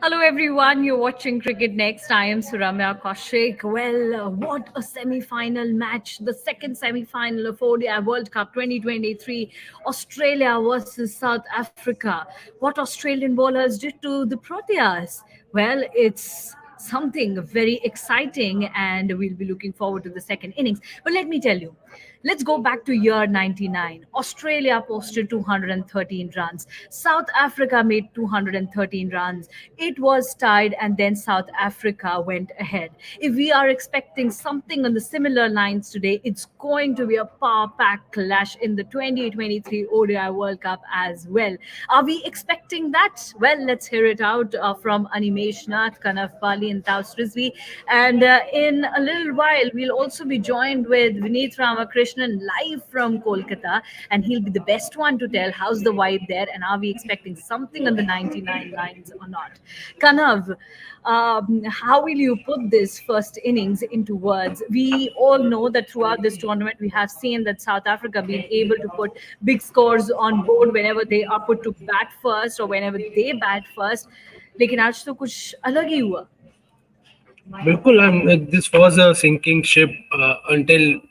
Hello everyone, you're watching Cricket Next. I am Suramya Kaushik. Well, what a semi-final match. The second semi-final of ODI World Cup 2023. Australia versus South Africa. What Australian bowlers did to the Proteas? Well, it's something very exciting and we'll be looking forward to the second innings. But let me tell you, let's go back to year 99. Australia posted 213 runs. South Africa made 213 runs. It was tied and then South Africa went ahead. If we are expecting something on the similar lines today, it's going to be a power pack clash in the 2023 ODI World Cup as well. Are we expecting that? Well, let's hear it out from Animeshnath, Kanav Bali, and Taus Rizvi. And in a little while, we'll also be joined with Vineet Ramakrishnan live from Kolkata, and he'll be the best one to tell how's the vibe there and are we expecting something on the 99 lines or not. Kanav, how will you put this first innings into words? We all know that throughout this tournament, we have seen that South Africa being able to put big scores on board whenever they are put to bat first or whenever they bat first. लेकिन आज तो कुछ अलग ही हुआ. बिल्कुल this was a sinking ship until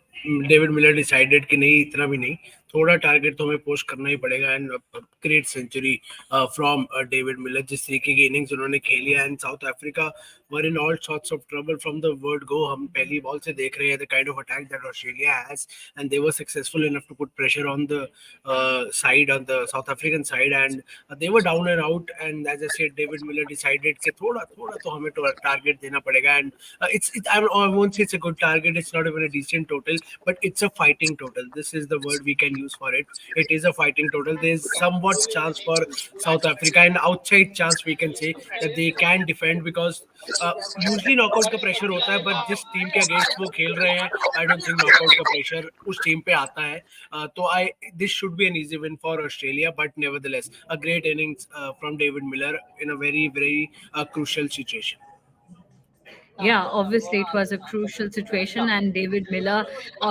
David Miller decided कि नहीं इतना भी नहीं थोड़ा टारगेट तो हमें पोस्ट करना ही पड़ेगा and great century from David Miller जिस तरीके की इनिंग्स उन्होंने खेली है and South Africa were in all sorts of trouble from the word go हम पहली बॉल से देख रहे हैं the kind of attack that Australia has and they were successful enough to put pressure on the side on the South African side and they were down and out and as I said David Miller decided कि थोड़ा थोड़ा तो हमें target देना पड़ेगा and it's I won't say it's a good target, it's not even a decent total, but it's a fighting total. This is the word we can use for it. It is a fighting total. There's somewhat chance for South Africa and outside chance we can say that they can defend because usually knockout का pressure होता है but जिस team के against वो खेल रहे हैं I don't think knockout का pressure उस team पे आता है तो this should be an easy win for Australia but nevertheless a great innings from David Miller in a very very crucial situation. Yeah, obviously it was a crucial situation and David Miller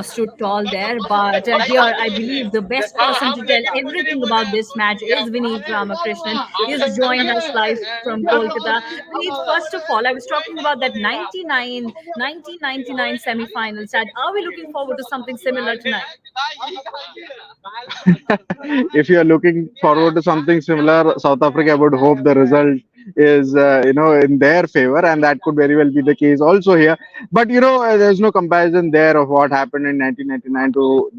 stood tall there. But here, I believe the best person to tell everything about this match is Vineet Ramakrishnan. He's joined us live from Kolkata. Vineet, first of all, I was talking about that 1999 semi-final side. Are we looking forward to something similar tonight? If you are looking forward to something similar, South Africa would hope the result is in their favor, and that could very well be the case also here. But there's no comparison there of what happened in 1999 to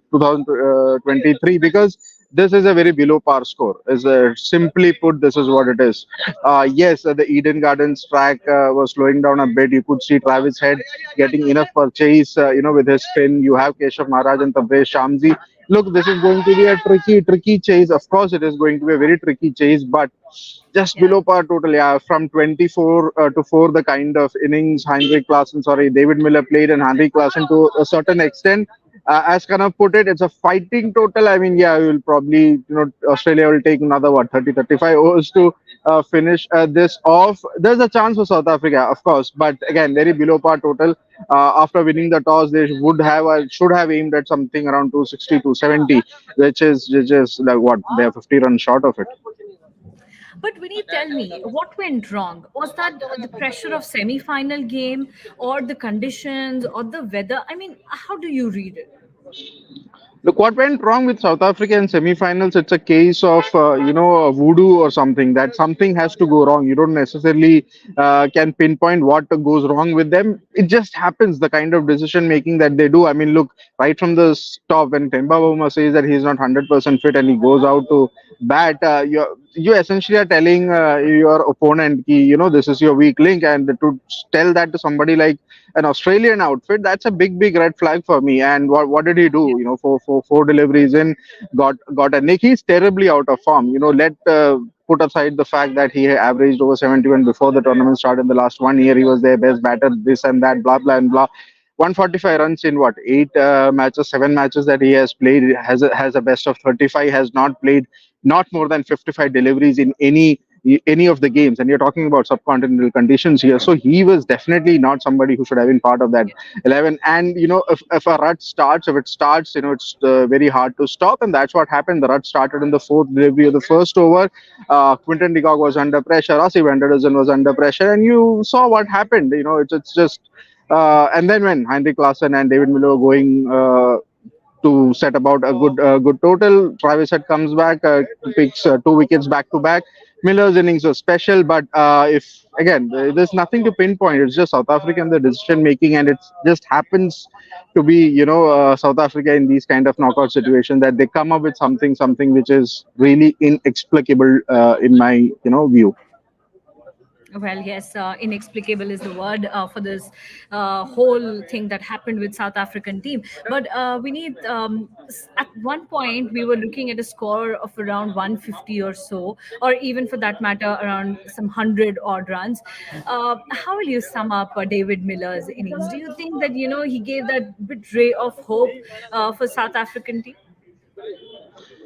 2023 because this is a very below par score. Simply put, this is what it is. Yes, the Eden Gardens track was slowing down a bit. You could see Travis Head getting enough for chase, with his spin. You have Keshav Maharaj and Tavesh Shamsi. Look, this is going to be a tricky chase. Of course, it is going to be a very tricky chase, but just below par total. Yeah, from 24 to 4, the kind of innings David Miller played and Henrik Klaasen to a certain extent. As Kanav put it, it's a fighting total. I mean, yeah, you'll probably, Australia will take another 30-35 overs to finish this off. There's a chance for South Africa, of course, but again, very below par total. After winning the toss, they should have aimed at something around 260, 270, which is like what they're 50 runs short of it. But Vineet, tell me, what went wrong? Was that the pressure of semi-final game or the conditions or the weather? I mean, how do you read it? Look, what went wrong with South Africa in semi-finals? It's a case of voodoo or something. That something has to go wrong. You don't necessarily can pinpoint what goes wrong with them. It just happens. The kind of decision making that they do. I mean, look, right from the top when Temba Bavuma says that he's not 100% fit and he goes out to bat, you essentially are telling your opponent, this is your weak link, and to tell that to somebody like an Australian outfit, that's a big red flag for me. And what did he do? Four deliveries in, got a nick. He's terribly out of form. Put aside the fact that he averaged over 71 before the tournament started. In the last 1 year, he was their best batter. This and that, blah blah and blah. 145 runs in 7 matches that he has played. Has a best of 35. Has not played not more than 55 deliveries in any of the games, and you're talking about subcontinental conditions here. So he was definitely not somebody who should have been part of that 11. And if a rut starts, if it starts, it's very hard to stop, and that's what happened. The rut started in the fourth delivery of the first over. Quinton de Kock was under pressure, Rossi Vanderdusen was under pressure, and you saw what happened. It's just and then when Heinrich Klaasen and David Miller were going to set about a good total. Travis Head comes back, picks 2 wickets back to back. Miller's innings was special, but if again there's nothing to pinpoint. It's just South African the decision making, and it just happens to be South Africa in these kind of knockout situations that they come up with something which is really inexplicable in my view. Well, yes, inexplicable is the word for this whole thing that happened with South African team. But we need at one point we were looking at a score of around 150 or so, or even for that matter, around some 100 odd runs. How will you sum up David Miller's innings? Do you think that he gave that bit ray of hope for South African team?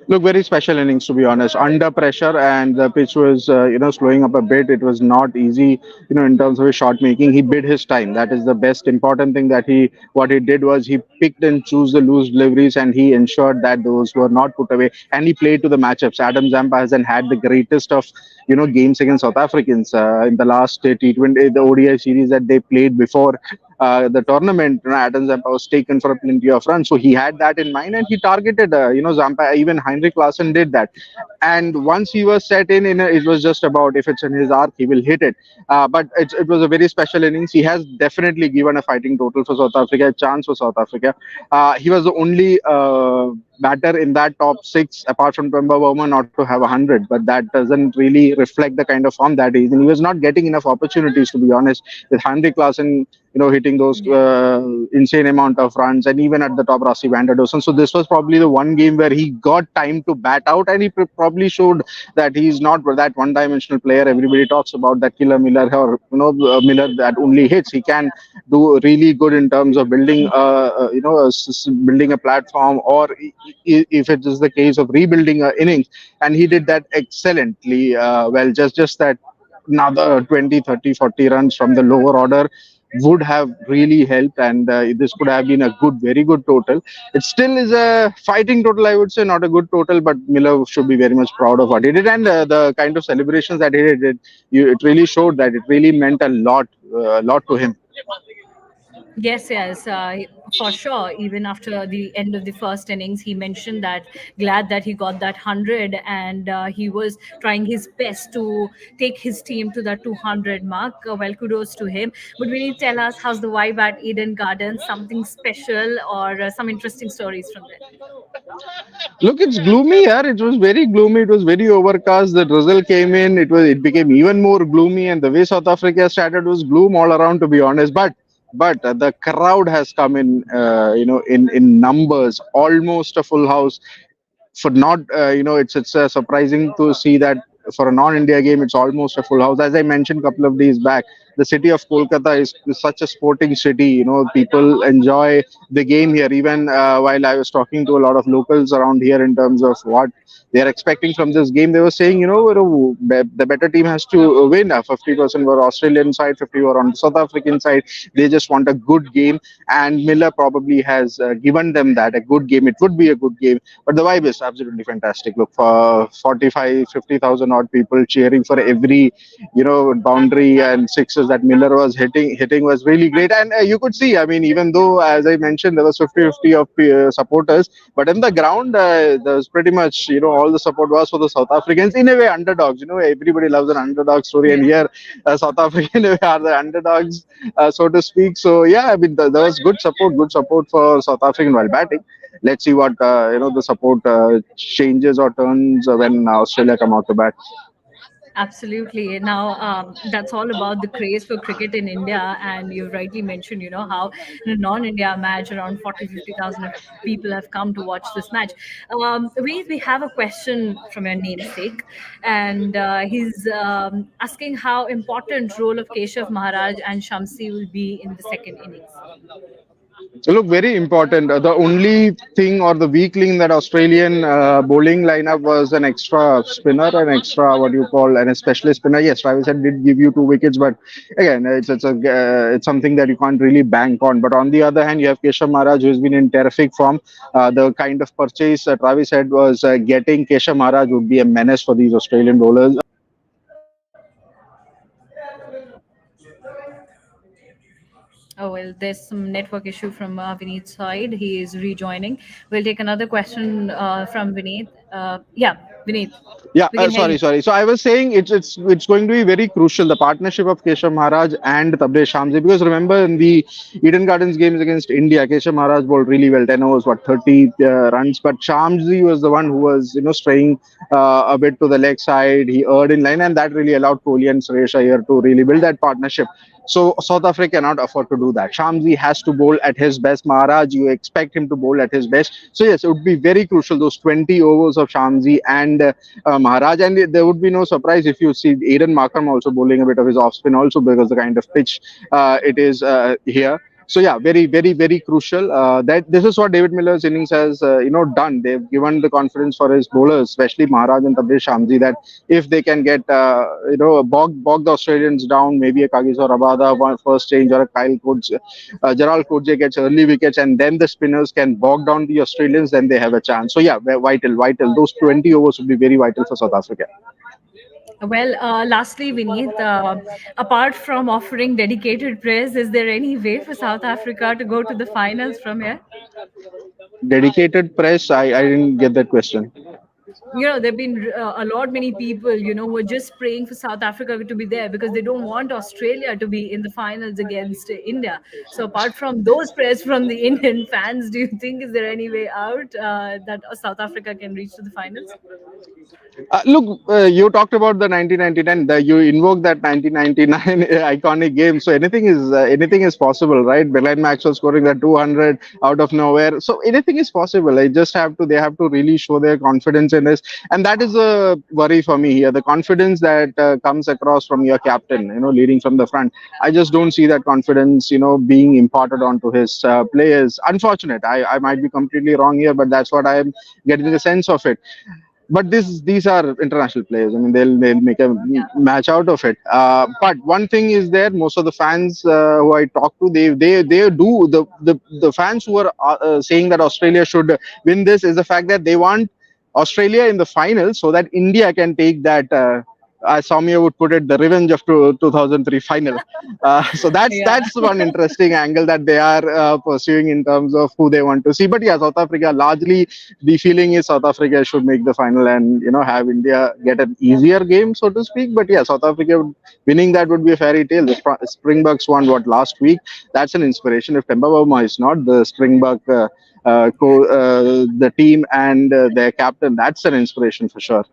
Look, very special innings to be honest. Under pressure, and the pitch was slowing up a bit. It was not easy, in terms of his shot making. He bid his time. That is the best important thing that he what he did was he picked and chose the loose deliveries, and he ensured that those were not put away. And he played to the matchups. Adam Zampa hasn't had the greatest of games against South Africans in the last T20, the ODI series that they played before the tournament. Adam Zampa was taken for a plenty of runs, so he had that in mind and he targeted Zampa. Even Heinrich Klaasen did that, and once he was set in it was just about if it's in his arc he will hit it. But it was a very special innings. He has definitely given a fighting total for South Africa, a chance for South Africa. He was the only batter in that top six apart from Twemba Verma not to have 100, but that doesn't really reflect the kind of form that he is. And he was not getting enough opportunities, to be honest, with Heinrich Klaasen hitting those Yeah. insane amount of runs, and even at the top, Rossi Vanderdusen. So this was probably the one game where he got time to bat out, and he probably showed that he's not that one-dimensional player. Everybody talks about that killer Miller, or Miller that only hits. He can do really good in terms of building, building a platform, or if it is the case of rebuilding innings, and he did that excellently. Well, just that another 20, 30, 40 runs from the lower order would have really helped, and this could have been a very good total. It still is a fighting total, I would say, not a good total, but Miller should be very much proud of what he did, and the kind of celebrations that he did, it really showed that it really meant a lot to him. Yes, yes, for sure. Even after the end of the first innings, he mentioned that glad that he got that 100, and he was trying his best to take his team to that 200 mark. Well, kudos to him. But will you tell us how's the vibe at Eden Gardens? Something special or some interesting stories from there? Look, it's gloomy here. It was very gloomy. It was very overcast. The drizzle came in. It became even more gloomy, and the way South Africa started was gloom all around, to be honest. But the crowd has come in, in numbers, almost a full house. For not it's surprising to see that for a non-India game it's almost a full house. As I mentioned a couple of days back, the city of Kolkata is such a sporting city. People enjoy the game here. Even while I was talking to a lot of locals around here in terms of what they're expecting from this game, they were saying, the better team has to win. 50% were Australian side, 50 were on the South African side. They just want a good game, and Miller probably has given them that, a good game. It would be a good game, but the vibe is absolutely fantastic. Look, for 45, 50,000 odd people cheering for every, boundary and sixes that Miller was hitting was really great. And you could see, I mean, even though, as I mentioned, there was 50-50 of supporters, but in the ground, there was pretty much, all the support was for the South Africans. In a way, underdogs. Everybody loves an underdog story, and Yeah. here, South African are the underdogs, so to speak. So yeah, I mean, there was good support for South African while batting. Let's see what the support changes or turns when Australia come out to bat. Absolutely. Now, that's all about the craze for cricket in India. And you rightly mentioned, how in a non-India match, around 40, 50,000 of people have come to watch this match. We have a question from your namesake, and he's asking how important role of Keshav Maharaj and Shamsi will be in the second innings. Look, very important. The only thing or the weak link that Australian bowling lineup was an extra spinner, an extra what you call an especially spinner. Yes, Travis Head did give you 2 wickets, but again, it's something that you can't really bank on. But on the other hand, you have Keshav Maharaj, who's been in terrific form. The kind of purchase Travis Head was getting, Keshav Maharaj would be a menace for these Australian bowlers. Oh, well, there's some network issue from Vineet's side. He is rejoining. We'll take another question from Vineet. Yeah, Vineet, Yeah, we can hear sorry, you. sorry. So I was saying it's going to be very crucial, the partnership of Keshav Maharaj and Tabrez Shamsi, because remember in the Eden Gardens games against India, Keshav Maharaj bowled really well, 10 overs, what 30 runs, but Shamsi was the one who was straying a bit to the leg side. He erred in line, and that really allowed Kohli and Suresh Iyer to really build that partnership. So South Africa cannot afford to do that. Shamsi has to bowl at his best. Maharaj, you expect him to bowl at his best. So yes, it would be very crucial, those 20 overs of Shamsi and Maharaj, and there would be no surprise if you see Aiden Markram also bowling a bit of his off spin also, because the kind of pitch it is here. So yeah, very, very, very crucial. That this is what David Miller's innings has done. They've given the confidence for his bowlers, especially Maharaj and Tabrez Shamsi, that if they can get bog the Australians down, maybe a Kagiso Rabada one first change or a Kyle Coates, Gerald Coates gets early wickets, and then the spinners can bog down the Australians, then they have a chance. So yeah, vital, vital. Those 20 overs would be very vital for South Africa. Well, lastly, Vineet, apart from offering dedicated praise, is there any way for South Africa to go to the finals from here? Dedicated press, I didn't get that question. There've been a lot many people, who are just praying for South Africa to be there because they don't want Australia to be in the finals against India. So apart from those prayers from the Indian fans, do you think is there any way out that South Africa can reach to the finals? Look, you talked about the 1999. You invoked that 1999 iconic game. So anything is possible, right? Belen Maxwell scoring that 200 out of nowhere. So anything is possible. They have to really show their confidence in this, and that is a worry for me here. The confidence that comes across from your captain, leading from the front. I just don't see that confidence, being imparted onto his players. Unfortunate. I might be completely wrong here, but that's what I am getting the sense of it. But these are international players. I mean, they'll make a Yeah. match out of it. But one thing is there: most of the fans who I talk to, they do the fans who are saying that Australia should win this is the fact that they want Australia in the final so that India can take that. As Soumya would put it, the revenge of 2003 final. So Yeah. that's one interesting angle that they are pursuing in terms of who they want to see. But yeah, South Africa largely the feeling is South Africa should make the final and have India get an easier game, so to speak. But yeah, South Africa winning that would be a fairy tale. The Springboks won what last week. That's an inspiration. If Temba Bavuma is not the Springbok, the team and their captain, that's an inspiration for sure.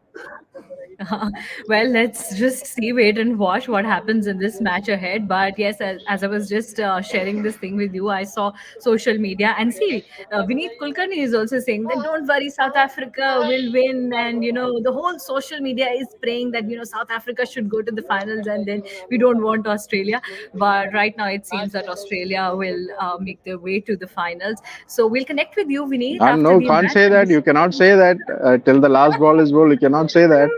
Well, let's just see, wait and watch what happens in this match ahead. But yes, as I was just sharing this thing with you, I saw social media and see Vineet Kulkarni is also saying that don't worry, South Africa will win, and the whole social media is praying that South Africa should go to the finals, and then we don't want Australia. But right now, it seems that Australia will make their way to the finals. So we'll connect with you, Vineet, And after no, the can't match. say that. You cannot say that till the last ball is bowled. You cannot say that.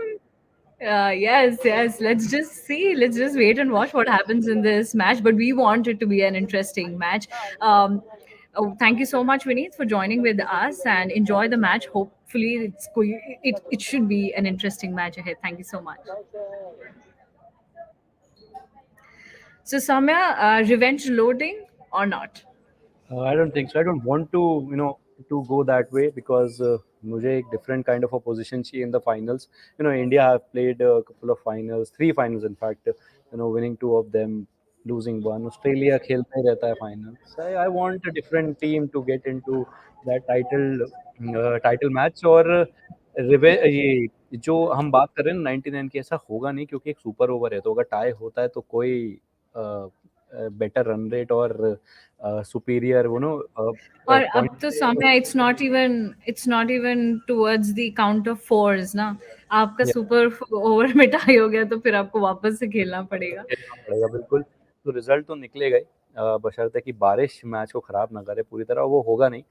Yes, yes. Let's just see. Let's just wait and watch what happens in this match. But we want it to be an interesting match. Thank you so much, Vineet, for joining with us and enjoy the match. Hopefully, it should be an interesting match ahead. Thank you so much. So, Samya, revenge loading or not? I don't think so. I don't want to, to go that way because मुझे एक different kind of a position चाहिए in the finals. India have played a couple of finals, three finals in fact. Winning two of them, losing one. Australia खेलता ही रहता है finals. I want a different team to get into that title match और ये जो हम बात कर रहे हैं 99 की ऐसा होगा नहीं क्योंकि एक सुपर ओवर है तो अगर टाई होता है तो कोई बेटर रन रेट और सुपीरियर और पॉइंट अब तो समय it's not even towards the count of fours ना आपका सुपर ओवर में टाई हो गया तो फिर आपको वापस से खेलना पड़ेगा. खेलना पड़ेगा बिल्कुल तो रिजल्ट तो निकलेगा ही बशर्ते कि बारिश मैच को ख़राब ना करे पूरी तरह, वो होगा नहीं.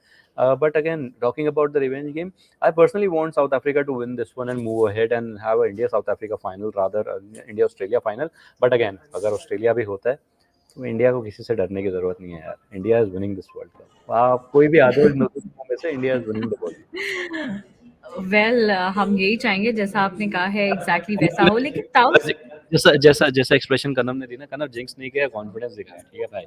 But again, talking about the revenge game, I personally want South Africa to win this one and move ahead and have a India South Africa final, rather India Australia final. But again, अगर Australia भी होता है तो India को किसी से डरने की जरूरत नहीं है यार. India is winning this world cup. आप कोई भी आधे में से India is winning the world. Well हम यही चाहेंगे जैसा आपने कहा है एग्जैक्टली वैसा हो, लेकिन ताऊ जैसा जैसा जैसा एक्सप्रेशन कनम ने दी ना, कनम जिंक्स नहीं किया, कॉन्फिडेंस दिखाया. ठीक है भाई.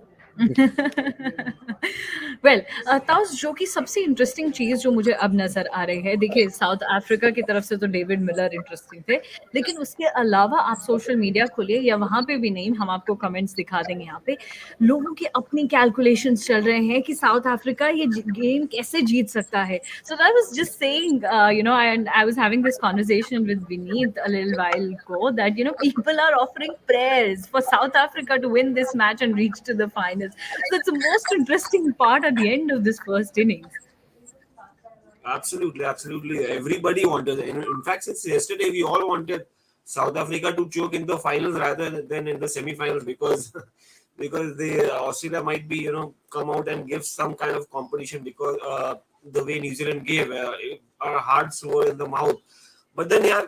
वेल ताउस, जो कि सबसे इंटरेस्टिंग चीज जो मुझे अब नजर आ रही है, देखिए साउथ अफ्रीका की तरफ से तो डेविड मिलर इंटरेस्टिंग थे, लेकिन उसके अलावा आप सोशल मीडिया खोलिए या वहां पे भी नहीं, हम आपको कमेंट्स दिखा देंगे यहाँ पे, लोगों के अपनी कैलकुलेशंस चल रहे हैं कि साउथ अफ्रीका ये गेम कैसे जीत सकता है. So I was just saying, I was having this conversation with Vineet a little while ago that people are offering prayers for South Africa to win this match and reach to the finals. So it's the most interesting part at the end of this first innings. Absolutely, absolutely. Everybody wanted. In fact, since yesterday, we all wanted South Africa to choke in the finals rather than in the semi-finals because because the Australia might be come out and give some kind of competition because the way New Zealand gave our hearts were in the mouth. But then yeah,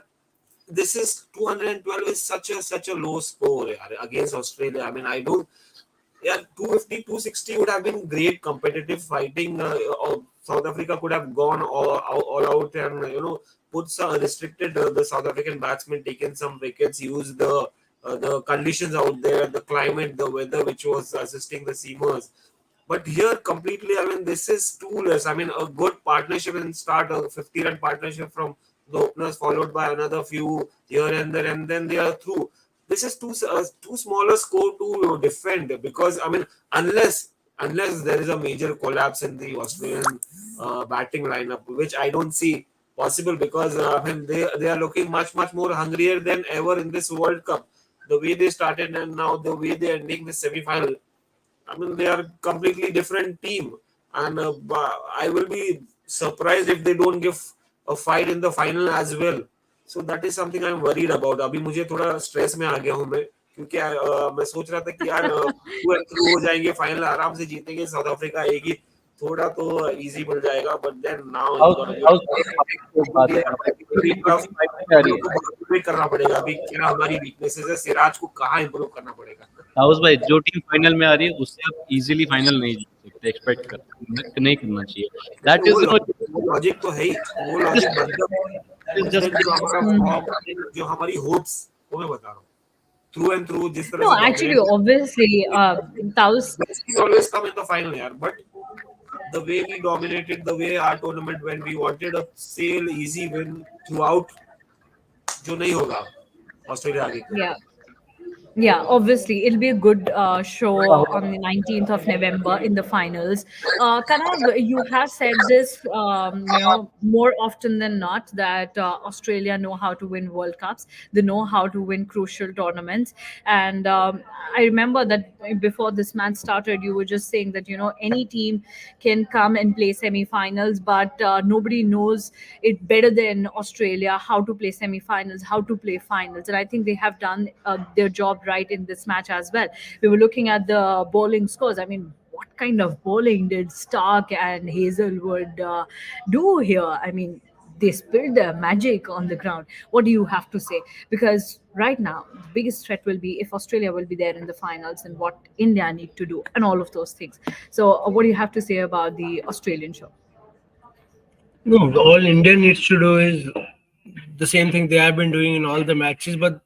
this is 212 is such a low score against Australia. I mean, I don't. Yeah, 250, 260 would have been great competitive fighting. South Africa could have gone all out and put some restricted the South African batsmen, taken some wickets, used the conditions out there, the climate, the weather, which was assisting the seamers. But here, completely, I mean, this is too less. I mean, a good partnership and start a 50-run partnership from the openers, followed by another few here and there, and then they are through. This is too small a score to defend because I mean unless there is a major collapse in the Australian batting lineup, which I don't see possible because I mean they are looking much more hungrier than ever in this World Cup. The way they started and now the way they are ending the semi-final, I mean they are completely different team, and I will be surprised if they don't give a fight in the final as well. So that is something I'm worried about. अभी मुझे थोड़ा stress में आ गया हूँ मैं क्योंकि मैं सोच रहा था कि यार टू एंड थ्रू हो जाएंगे, फाइनल आराम से जीतेंगे, साउथ अफ्रीका एक ही थोड़ा तो इजी मिल जाएगा. बट देन नाउ करना पड़ेगा. अभी क्या हमारी वीकनेसेस है, सिराज को कहाँ इंप्रूव करना पड़ेगा. हाउस भाई, जो टीम फाइनल में आ रही है उससे आप इजीली फाइनल नहीं जीत सकते, एक्सपेक्ट कर नहीं करना चाहिए. दैट इज लॉजिक तो है ही, वो लॉजिक जो हमारी होप्स वो मैं बता रहा हूँ through and through जिस तरह No, actually, obviously, Taus. always come in the final यार, but the way we dominated, the way our tournament when we wanted a sail easy win throughout, जो नहीं होगा ऑस्ट्रेलिया आगे. Yeah, obviously, it'll be a good show on the 19th of November in the finals. Kanav, you have said this, more often than not, that Australia know how to win World Cups. They know how to win crucial tournaments. And I remember that before this match started, you were just saying that, any team can come and play semi-finals, but nobody knows it better than Australia, how to play semi-finals, how to play finals. And I think they have done their job right in this match as well. We were looking at the bowling scores. I mean, what kind of bowling did Stark and Hazelwood do here? I mean, they spilled their magic on the ground. What do you have to say? Because right now, the biggest threat will be if Australia will be there in the finals and what India need to do and all of those things. So, what do you have to say about the Australian show? No, all India needs to do is the same thing they have been doing in all the matches, but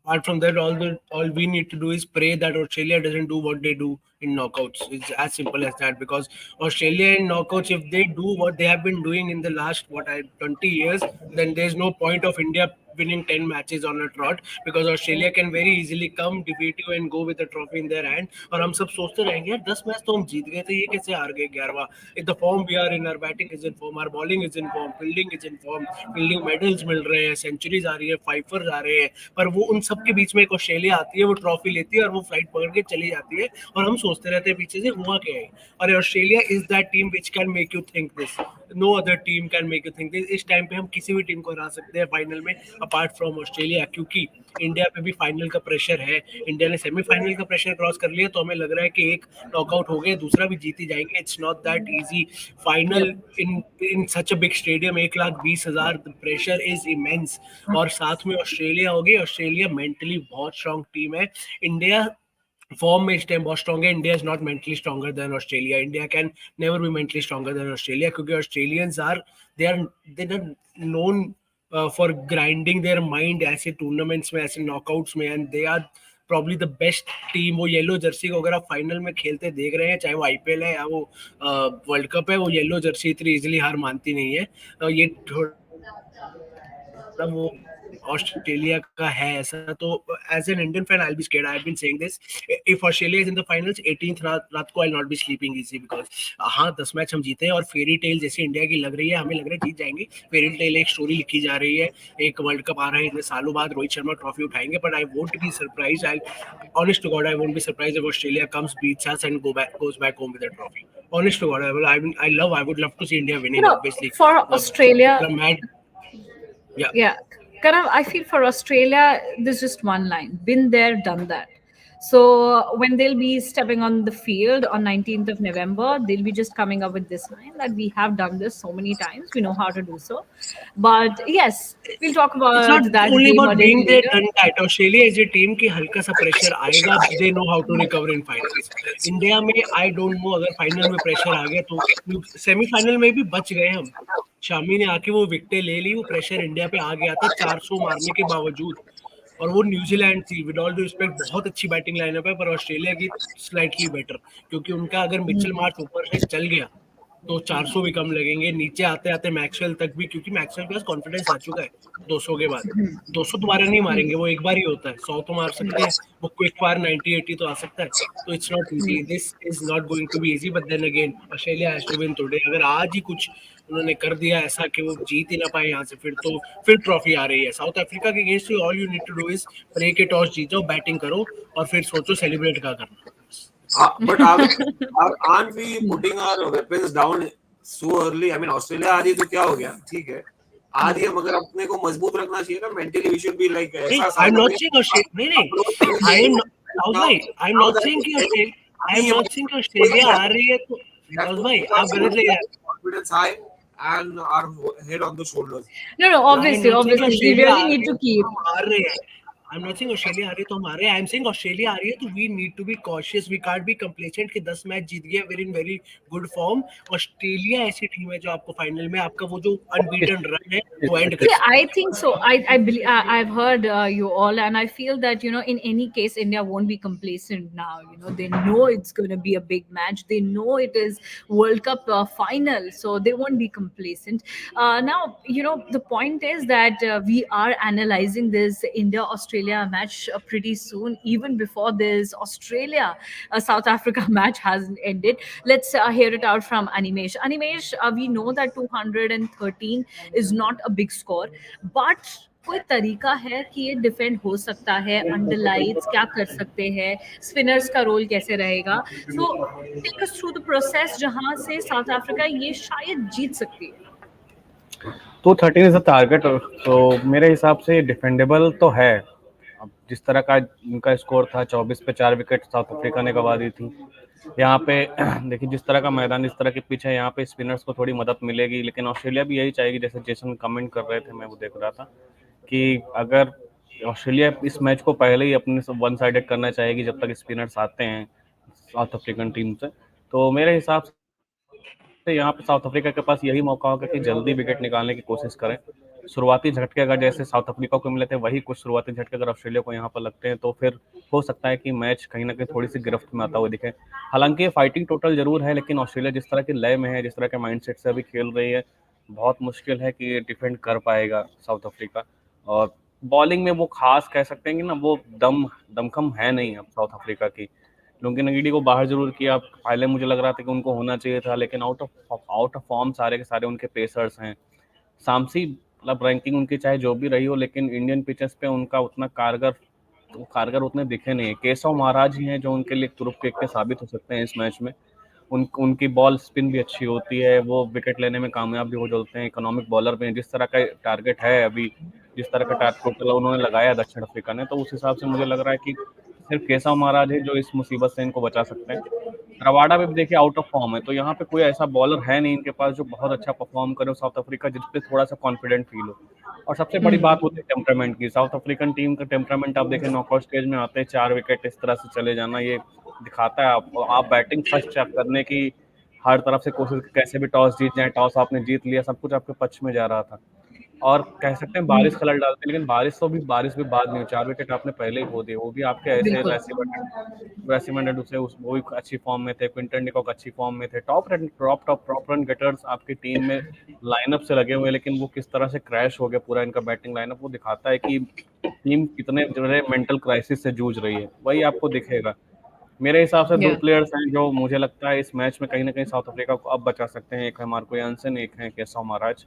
apart from that, all we need to do is pray that Australia doesn't do what they do in knockouts. It's as simple as that. Because Australia in knockouts, if they do what they have been doing in the last 20 years, then there's no point of India winning 10 matches on a trot, because Australia can very easily come, defeat you and go with the trophy in their hand. और हम सब सोचते रहेंगे यार 10 match तो हम जीत गए थे, ये कैसे हार गए 11वां. If the form we are in, our batting is in form, our bowling is in form, fielding is in form, fielding medals मिल रहे हैं, सेंचुरीज आ रही है, फाइफर्स आ रहे हैं, पर वो उन सब के बीच में एक ऑस्ट्रेलिया आती है, वो ट्रॉफी लेती है और वो फ्लाइट पकड़ के चली जाती है और हम सोचते रहते हैं पीछे से हुआ क्या है। और Australia is that team which can make you think this, no other team can make you think this. इस टाइम पे हम किसी भी टीम को हरा सकते हैं फाइनल में अपार्ट फ्रॉम ऑस्ट्रेलिया, क्योंकि इंडिया पे भी फाइनल का प्रेशर है। इंडिया ने सेमीफाइनल का प्रेशर क्रॉस कर लिया, तो हमें लग रहा है कि एक नॉकआउट हो गया, दूसरा भी जीत ही जाएंगे। It's not that easy final in such a big stadium, 1,20,000, the pressure is immense. और साथ में ऑस्ट्रेलिया होगी, ऑस्ट्रेलिया मेंटली बहुत स्ट्रांग टीम है। इंडिया फॉर्म में इस टाइम बहुत स्ट्रांग है। India is not mentally stronger than Australia, India can never be mentally stronger than Australia, क्योंकि Australians are they are known for grinding their mind ऐसे tournaments में, ऐसे knockouts में, and they are probably the best team. वो yellow jersey को अगर आप final में खेलते देख रहे हैं, चाहे वो आईपीएल है या वो वर्ल्ड कप है, वो येलो जर्सी इतनी इजीली हार मानती नहीं है। ये वो ऑस्ट्रेलिया का है ऐसा। तो as an Indian fan I will be scared, I have been saying this, if Australia is in the finals 18th रात को I will not be sleeping easy, because हाँ 10 मैच हम जीते हैं और फेरी टेल जैसे इंडिया की लग रही है, हमें लग रहा है जीत जाएंगे। फेरी टेल एक स्टोरी लिखी जा रही है, एक वर्ल्ड कप आ रहा है इतने सालों बाद, रोहित शर्मा ट्रॉफी उठाएंगे, but I won't be surprise, I honest to God, I won't be surprised if Australia comes, beats us, and goes back home with a trophy. Honest to God, I would love to see India You winning. know, Obviously, for Australia, yeah. yeah, Karan, I feel for Australia, there's just one line: been there, done that. So when they'll be stepping on the field on 19th of November, they'll be just coming up with this line that we have done this so many times, we know how to do so. But yes, we'll talk It's not about that only game a about being little there, later. done that. Australia is a team की हल्का सा pressure आएगा, they know how to recover in finals. India में I don't know, अगर final में pressure आ गया तो semifinal में भी बच गए हम। शामी ने आके वो विकेटें ले ली, वो प्रेशर इंडिया पे आ गया था 400 मारने के बावजूद। और वो न्यूजीलैंड थी, विद ऑल ड्यू रिस्पेक्ट बहुत अच्छी बैटिंग लाइनअप है, पर ऑस्ट्रेलिया की स्लाइटली बेटर, क्योंकि उनका अगर मिचेल मार्श ऊपर से चल गया तो 400 भी कम लगेंगे। नीचे आते आते मैक्सवेल तक भी, क्योंकि मैक्सवेल के पास कॉन्फिडेंस आ चुका है 200 के बाद। 200 दोबारा नहीं मारेंगे, वो एक बार ही होता है, 100 तो मार सकते हैं, वो क्विक फायर 90-80 तो आ सकता है। तो it's not easy, this is not going to be easy, but then again Australia has to win today. अगर आज ही कुछ उन्होंने कर दिया ऐसा कि वो जीत ही ना पाए यहाँ से, फिर ट्रॉफी आ रही है। साउथ अफ्रीका के against all you need to do is play के टॉस जीत जाओ, बैटिंग करो और फिर सोचो सेलिब्रेट क्या करना। But aren't we putting our weapons down so early? I mean, Australia आ रही है तो क्या हो गया, ठीक है, आ रही है, मगर अपने को मजबूत रखना चाहिए ना, mentally we should be like नहीं, ऐसा I am South not saying Africa नहीं, अप्रोच करनी आई चाहिए। एम साउथ भाई, I am Now not that saying कि ऑस्ट्रेलिया, आई अभी एम ये नॉट सेइंग कि ऑस्ट्रेलिया आ रही है तो we have साउथ to भाई keep आप गलत ले रहे हैं। confidence high and our head on the shoulders. No, no, I am obviously, not saying obviously, we Australia really आ need रही है to तो keep. हम हार रहे हैं। I am not saying Australia आ रही है तो हम हार रहे हैं, आई एम सेइंग ऑस्ट्रेलिया आ रही है तो we need to be cautious, we can't be complacent कि 10 मैच जीत गए, very in very good form. Australia ऐसी टीम है जो आपको फाइनल में आपका वो जो अनबीटन रन है वो एंड कर See, सकती I है। think so. I believe I've heard you all, and I feel that in any case, India won't be complacent now. They know it's going to be a big match. They know it is World Cup final, so they won't be complacent. Now, the point is that we are analyzing this India Australia match pretty soon, even before this Australia South Africa match hasn't ended. Let's hear it out from Animesh. Animesh, we know that 213 is not a big score, but कोई तरीका है कि ये defend हो सकता है, under lights क्या कर सकते हैं, स्पिनर्स का रोल कैसे रहेगा, so take us through the process जहां से साउथ अफ्रीका ये शायद जीत सकती है। तो 13 इज अ टारगेट, तो मेरे हिसाब से डिफेंडेबल तो है। अब जिस तरह का उनका स्कोर था, 24 पे 4 विकेट साउथ अफ्रीका ने गंवा दी थी। यहाँ पे देखिए जिस तरह का मैदान, इस तरह के पिच है, यहाँ पे स्पिनर्स को थोड़ी मदद मिलेगी, लेकिन ऑस्ट्रेलिया भी यही चाहेगी, जैसे जेसन कमेंट कर रहे थे, मैं वो देख रहा था कि अगर ऑस्ट्रेलिया इस मैच को पहले ही अपने वन साइडेड करना चाहेगी जब तक स्पिनर्स आते हैं साउथ अफ्रीकन टीम से, तो मेरे हिसाब से यहाँ पे साउथ अफ्रीका के पास यही मौका होगा कि जल्दी विकेट निकालने की कोशिश करें। शुरुआती झटके अगर जैसे साउथ अफ्रीका को मिले थे, वही कुछ शुरुआती झटके अगर ऑस्ट्रेलिया को यहाँ पर लगते हैं, तो फिर हो सकता है कि मैच कहीं ना कहीं थोड़ी सी गिरफ्त में आता हुआ दिखे। हालांकि फाइटिंग टोटल जरूर है, लेकिन ऑस्ट्रेलिया जिस तरह की लय में है, जिस तरह के माइंडसेट से अभी खेल रही है, बहुत मुश्किल है कि ये डिफेंड कर पाएगा साउथ अफ्रीका। और बॉलिंग में वो खास कह सकते हैं कि ना, वो दमखम है नहीं अब साउथ अफ्रीका की। लुंगी नगीडी को बाहर जरूर किया, पहले मुझे लग रहा था कि उनको होना चाहिए था, लेकिन आउट ऑफ फॉर्म सारे के सारे उनके पेसर्स हैं। सामसी मतलब रैंकिंग उनकी चाहे जो भी रही हो, लेकिन इंडियन पिचेस पे उनका उतना कारगर कारगर उतने दिखे नहीं। केशव महाराज ही हैं जो उनके लिए तुरुप के साबित हो सकते हैं इस मैच में। उनकी बॉल स्पिन भी अच्छी होती है, वो विकेट लेने में कामयाब भी हो जाते हैं, इकोनॉमिक बॉलर में। जिस तरह का टारगेट है अभी, जिस तरह का टारगेट टोटल उन्होंने लगाया दक्षिण अफ्रीका ने, तो उस हिसाब से मुझे लग रहा है कि सिर्फ केशव महाराज है जो इस मुसीबत से इनको बचा सकते हैं। रवाडा भी देखिए आउट ऑफ फॉर्म है, तो यहाँ पे कोई ऐसा बॉलर है नहीं इनके पास जो बहुत अच्छा परफॉर्म करे साउथ अफ्रीका, जिसपे थोड़ा सा कॉन्फिडेंट फील हो। और सबसे बड़ी बात होती है टेम्परामेंट की। साउथ अफ्रीकन टीम का टेम्परामेंट आप देखें, नॉकआउट स्टेज में आते हैं 4 विकेट इस तरह से चले जाना, ये दिखाता है आप बैटिंग फर्स्ट करने की हर तरफ से कोशिश, कैसे भी टॉस जीत जाए, टॉस आपने जीत लिया, सब कुछ आपके पक्ष में जा रहा था। और कह सकते हैं बारिश खलल डालती है, लेकिन बारिश भी बाद में, 4 विकेट आपने पहले ही खो दिए, वो भी आपके ऐसे बिल्कुल। वैसे मैंने दूसरे वो भी अच्छी फॉर्म में थे, क्विंटन डिकॉक अच्छी फॉर्म में थे, टॉप रन गेटर्स आपकी टीम में लाइनअप से लगे हुए, लेकिन वो किस तरह से क्रैश हो गया पूरा इनका बैटिंग लाइनअप, वो दिखाता है कि टीम कितने बड़े मेंटल क्राइसिस से जूझ रही है, वही आपको दिखेगा। मेरे हिसाब से 2 Yeah. प्लेयर्स हैं जो मुझे लगता है इस मैच में कहीं ना कहीं साउथ अफ्रीका को अब बचा सकते हैं। एक है मार्को यानसन, एक है केशव महाराज।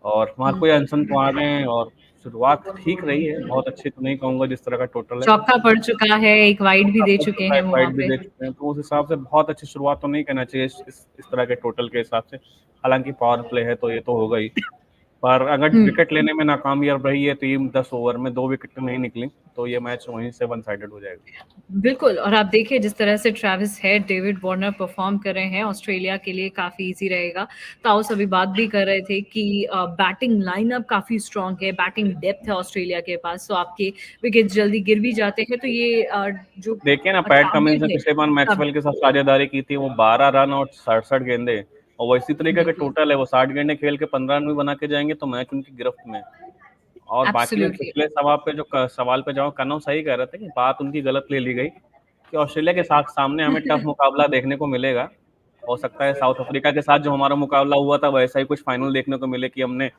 और मार्को यानसन तो आ गए हैं और शुरुआत ठीक रही है, बहुत अच्छी तो नहीं कहूंगा जिस तरह का टोटल है। चौका पड़ चुका है, एक वाइड भी दे चुके हैं वो फाइट वहाँ भी पे। दे चुके हैं, तो उस हिसाब से बहुत अच्छी शुरुआत तो नहीं कहना चाहिए इस तरह के टोटल के हिसाब से। हालांकि पावर प्ले है तो ये तो होगा ही, पर अगर विकेट लेने में नाकामयाब रही है टीम, 10 ओवर में 2 विकेट नहीं निकली, तो ये मैच वहीं से वन साइडेड हो जाएगा। बिल्कुल। और आप देखिए जिस तरह से Travis head, David Warner perform कर रहे हैं, ऑस्ट्रेलिया के लिए काफी इजी रहेगा। ताउस अभी बात भी कर रहे थे कि बैटिंग लाइनअप काफी स्ट्रांग है, बैटिंग डेप्थ है ऑस्ट्रेलिया के पास, तो आपके विकेट जल्दी गिर भी जाते हैं। तो ये जो देखिए ना, पैट कमिंस ने टारगेट है पिछले बार मैक्सवेल के साथ साझेदारी की थी, वो 12 रन और 67 गेंदे, और वो इसी तरीके का टोटल है, वो 60 गेंदे खेल के 15 रन भी बना के जाएंगे तो मैच उनकी गिरफ्त में। और बाकी मैं एब्सोल्युटली। पिछले सवाल पे जवाब कन्नौ सही कह रहे थे कि बात उनकी गलत ले ली गई कि ऑस्ट्रेलिया के साथ सामने हमें टफ मुकाबला देखने को मिलेगा। हो सकता है साउथ अफ्रीका के साथ जो हमारा मुकाबला हुआ था वैसा ही कुछ फाइनल देखने को मिले कि हमने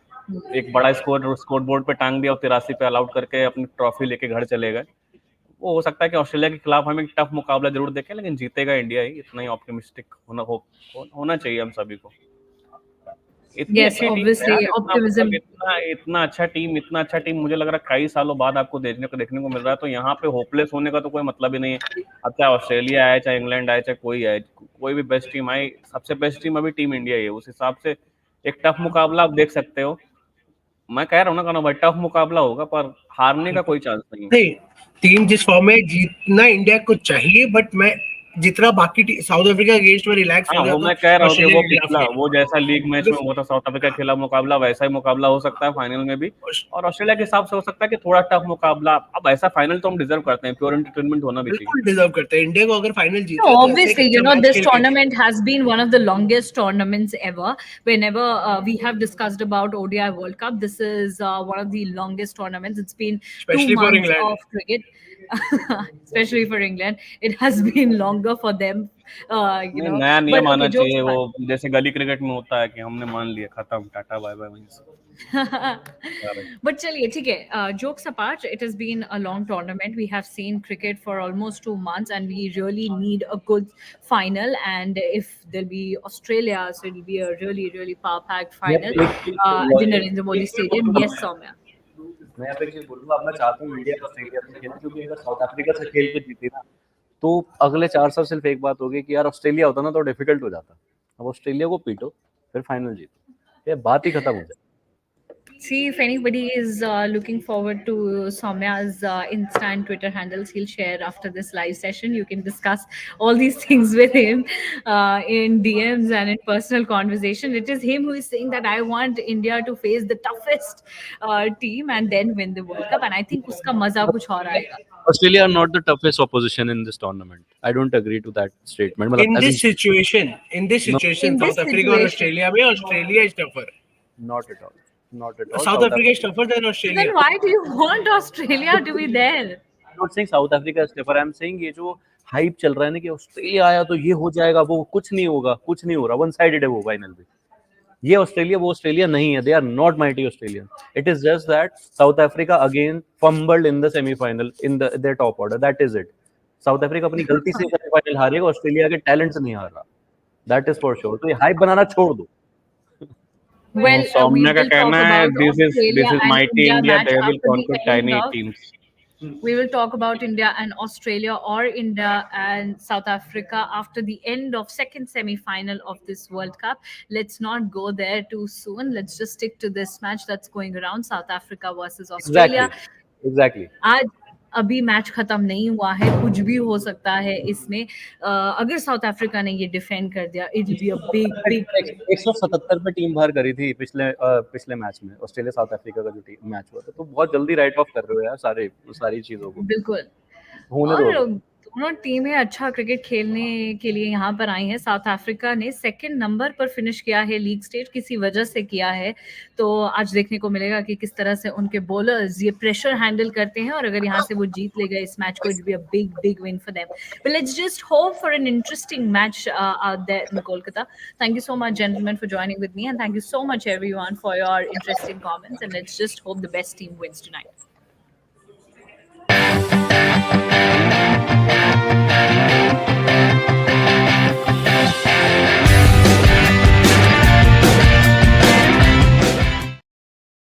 एक बड़ा स्कोर बोर्ड पे टांग दिया और 83 पे ऑल आउट करके अपनी ट्रॉफी लेके घर चले गए। वो हो सकता है कि ऑस्ट्रेलिया के खिलाफ हमें टफ मुकाबला जरूर देखें, लेकिन जीतेगा इंडिया ही, इतना ही ऑप्टिमिस्टिक होना चाहिए हम सभी को। इतनी यस, अच्छी टीम है ऑब्वियसली यार, इतना मतलब ऑप्टिमिज्म। इतना अच्छा टीम मुझे लग रहा है कई सालों बाद आपको देखने को मिल रहा है, तो यहाँ पे होपलेस होने का तो कोई मतलब ही नहीं है। अब चाहे ऑस्ट्रेलिया आए, चाहे इंग्लैंड आए, चाहे कोई आए, कोई भी बेस्ट टीम आए, सबसे बेस्ट टीम अभी टीम इंडिया ही है। उस हिसाब से एक टफ मुकाबला आप देख सकते हो। मैं कह रहा हूँ ना कहना भाई, टफ मुकाबला होगा पर हारने का कोई चांस नहीं है। नहीं, टीम जिस फॉर्म में जीतना इंडिया को चाहिए, बट मैं जितना बाकी साउथ अफ्रीका के अगेंस्ट में रिलैक्स हाँ, हो वो जाता मैं कह रहा हूँ कि ऑस्ट्रेलिया वो के खिलाफ पिछला, नहीं। वो जैसा लीग मैच में हुआ था साउथ अफ्रीका के खिलाफ मुकाबला, वैसा ही मुकाबला हो सकता है फाइनल में भी। और ऑस्ट्रेलिया के हिसाब से हो सकता है कि थोड़ा टफ मुकाबला। अब ऐसा फाइनल तो हम डिजर्व करते हैं, प्योर एंटरटेनमेंट होना भी चाहिए। बिल्कुल डिजर्व करते हैं। इंडिया को अगर फाइनल No, जीतना है तो ऐसा एक obviously, अच्छा मैच this खेल के tournament जीतना। has been one of the longest tournaments ever. Whenever we have discussed about ODI World Cup, this is one of the longest tournaments. It's been two specially for months England. of cricket, especially for England. It has been longer for them, नहीं, नया But नियम okay, आना jokes चाहिए, वो apart. जैसे गली cricket में होता है कि हमने मान लिया, खत्म, टाटा बाय बाय, वहीं से। But चलिए ठीक है, jokes apart, it has been a long tournament. We have seen cricket for almost 2 months, and we really need a good final. And if there'll be Australia, so it'll be a really, really power-packed मैं final एक चीज at the Narendra Modi Stadium. बोलूंगा, Yes, Soumya. मैं यहाँ पे एक चीज बोलूंगा। अब मैं चाहता हूँ इंडिया और ऑस्ट्रेलिया से खेले, क्योंकि अगर साउथ अफ्रीका से खेल के जीती ना, तो अगले 4 साल सिर्फ एक बात होगी कि यार ऑस्ट्रेलिया होता ना तो डिफिकल्ट हो जाता। अब ऑस्ट्रेलिया को पीटो, फिर फाइनल जीतो, ये बात ही खत्म हो जाए। See, if anybody is looking forward to Soumya's Insta and Twitter handles, he'll share after this live session. You can discuss all these things with him in DMs and in personal conversation. It is him who is saying that I want India to face the toughest team and then win the World Cup. And I think uska maza kuch aur aayega. Australia are not the toughest opposition in this tournament. I don't agree to that statement. In this situation In this south Africa और situation, Australia में Australia is tougher. not at all. Not at all. South Africa is tougher than then Australia. why do you want Australia to be there? I'm not saying South Africa is tougher. I'm saying ये जो hype चल रहा है ना कि Australia आया तो ये हो जाएगा, वो कुछ नहीं होगा, कुछ नहीं हो रहा, वन साइडेड है वो फाइनल में। ये ऑस्ट्रेलिया वो ऑस्ट्रेलिया नहीं है। They are not mighty Australian. It is just that South Africa again fumbled in the semifinal in their top order. That is it. South Africa अपनी गलती से सेमीफाइनल हारेगा, ऑस्ट्रेलिया के टैलेंट से नहीं हार रहा। That is for sure. तो ये हाइप बनाना छोड़ दो। Well, we सौम्या का will talk कहना है about this Australia is and mighty India India, match they will after the conquer end tiny of teams. We will talk about India and Australia, or India and South Africa, after the end of second semi-final of this World Cup. Let's not go there too soon. Let's just stick to this match that's going around, South Africa versus Australia. Exactly, exactly. आज अभी match खत्म नहीं हुआ है, कुछ भी हो सकता है इसमें. अगर साउथ अफ्रीका ने ये डिफेंड कर दिया, it will be a big big win. 177 पे टीम बाहर करी थी पिछले मैच में, ऑस्ट्रेलिया साउथ अफ्रीका का जो टीम मैच हुआ था, तो बहुत जल्दी राइट ऑफ कर रहे हो यार सारी चीजों को. बिल्कुल. होने और दो. दोनों टीमें अच्छा क्रिकेट खेलने के लिए यहाँ पर आई हैं. साउथ अफ्रीका ने सेकंड नंबर पर फिनिश किया है लीग स्टेज, किसी वजह से किया है. तो आज देखने को मिलेगा कि किस तरह से उनके बॉलर्स ये प्रेशर हैंडल करते हैं, और अगर यहाँ से वो जीत ले गए इस मैच को, it be a big big win for them. But let's just hope for an interesting match out there in Kolkata. Thank you so much, gentlemen, for joining with me, and thank you so much, everyone, for your interesting comments. And let's just hope the best team wins tonight.